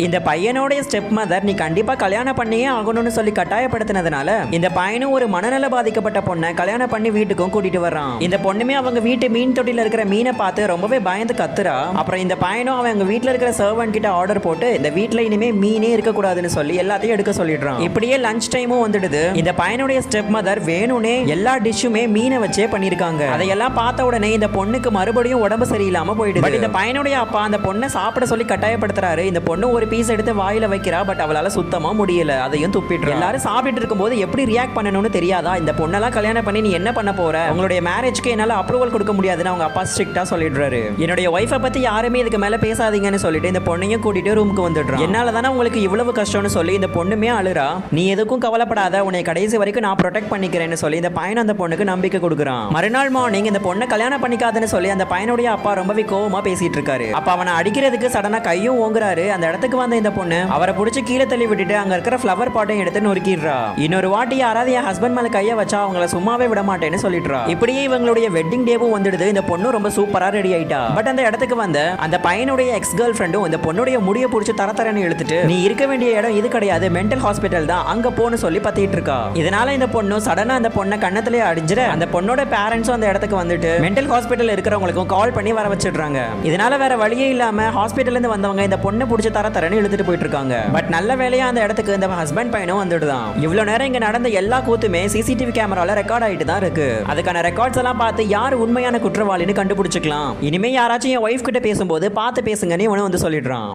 இந்த பையனோடைய step mother நீ கண்டிப்பா கல்யாணம் பண்ணியே ஆகணும்னு சொல்லி கட்டாயப்படுத்தினதுனால இந்த பையனும் ஒரு மனநல பாதிக்கப்பட்ட பொண்ணை கல்யாணம் பண்ணி வீட்டுக்கும் கூட்டிட்டு வர்றான். இந்த பொண்ணுமே அவங்க வீட்டு மீன் தொட்டில இருக்கிற மீனை பார்த்து ரொம்பவே பயந்து கத்துறா. அப்புறம் இந்த பையனும் அவங்க வீட்டுல இருக்கிற சர்வன்ட் கிட்ட ஆர்டர் போட்டு இந்த வீட்டுல இனிமே மீனே இருக்க கூடாதுன்னு சொல்லி எல்லாத்தையும் எடுக்க சொல்லிடுறான். இப்படியே லஞ்ச் டைமும் வந்துடுது. இந்த பையனுடைய ஸ்டெப் மதர் வேணும்னே எல்லா டிஷ்ஷுமே மீனை வச்சே பண்ணிருக்காங்க. அதையெல்லாம் பார்த்த உடனே இந்த பொண்ணுக்கு மறுபடியும் உடம்பு சரியில்லாம போயிடுது. இந்த பையனுடைய அப்பா அந்த பொண்ணை சாப்பிட சொல்லி கட்டாயப்படுத்துறாரு. இந்த பொண்ணு ஒரு பீஸ் எடுத்து வாயில வைக்கிறா. பட் அவளால சுத்தமா முடியல. அதையும் துப்பிட்டு எல்லாரும் சாப்பிட்டு இருக்கும்போது எப்படி ரியாக்ட் பண்ணணும்னு தெரியாதா? இந்த பொண்ணெல்லாம் கல்யாணம் பண்ணி நீ என்ன பண்ண போற? உங்களுடைய மேரேஜ்க்கு என்னால அப்ரூவல் கொடுக்க முடியாதுன்னு அவங்க அப்பா ஸ்ட்ரிக்ட்டா சொல்லிடுறாரு. என்னுடைய ஒய்ஃபை பத்தி யாருமே இதுக்கு மேல பேசாதீங்கன்னு சொல்லிட்டு இந்த பொண்ணையும் கூட்டிட்டு ரூமுக்கு வந்துடுறான். என்னால தானே உங்களுக்கு இவ்வளவு கஷ்டம்னு சொல்லி இந்த பொண்ணுமே அழுறா. நீ எதுக்கும் கவலைப்படாத, உன்னை கடைசி வரைக்கும் நான் ப்ரொடெக்ட் பண்ணிக்கிறேன்னு சொல்லி இந்த பையன் அந்த பொண்ணுக்கு நம்பிக்கை கொடுக்குறான். மறுநாள் மார்னிங் இந்த பொண்ணை கல்யாணம் பண்ணிக்காதுன்னு சொல்லி அந்த பையனுடைய அப்பா ரொம்பவே கோவமா பேசிட்டு இருக்காரு. அப்ப அவனை அடிக்கிறதுக்கு சடனா கையும் ஓங்குறாரு. அந்த இடத்துக்கு வந்த இந்த பொண்ணு அவரை பிடிச்சி கீழே தள்ளி விட்டுட்டு அங்க இருக்கிற ஃப்ளவர் பாட்டையும் எடுத்து நொறுக்கிடுறா. இன்னொரு வாட்டி யாராவது என் ஹஸ்பண்ட் மேல கைய வச்சா அவங்கள சும்மாவே விட மாட்டேன்னு சொல்லிடுறா. இப்படியே இவங்களுடைய வெட்டிங் டேவும் வந்துடுது. இந்த பொண்ணு ரொம்ப சூப்பரா ரெடி ஆயிட்டா. பட் அந்த இடத்துக்கு வந்த அந்த பையனுடைய எக்ஸ் கேர்ள் ஃப்ரெண்டும் இந்த பொண்ணுடைய முடிய பிடிச்சி தரத்தரன்னு இழுத்துட்டு நீ இருக்க வேண்டிய இடம் இது கிடையாது, மென்டல் ஹாஸ்பிட்டல் தான், அங்க போன்னு சொல்லி பத்திட்டு இருக்கா. இதனால இந்த பொண்ணு சடனா அந்த பொண்ணை கண்ணத்திலே அடிஞ்சிட அந்த பொண்ணோட பேரண்ட்ஸும் அந்த இடத்துக்கு வந்துட்டு மென்டல் ஹாஸ்பிட்டல் இருக்கிறவங்களுக்கும் கால் பண்ணி வர வச்சிடுறாங்க. இதனால வேற வழியே இல்லாம ஹாஸ்பிட்டல்ல இருந்து வந்தவங்க இந்த பொண்ணை பிடிச்சி தரத்தரன்னு இழுத்துட்டு போயிட்டு இருக்காங்க. பட் நல்ல வேலையா அந்த இடத்துக்கு இந்த ஹஸ்பண்ட் பையனும் வந்துடுதான். இவ்வளவு நேரம் இங்க நடந்த எல்லா கூத்துமே சிசிடிவி கேமரால ரெக்கார்ட் ஆயிட்டு தான் இருக்கு. அதுக்கான ரெக்கார்ட்ஸ் எல்லாம் பார்த்து யார் உண்மையான குற்றவாளின்னு கண்டுபிடிச்சுக்கலாம். இனிமே யாராச்சும் என் ஒய்ஃப் கிட்ட பேசும்போது பார்த்து பேசுங்கன்னு இவனும் வந்து சொல்லிடுறான்.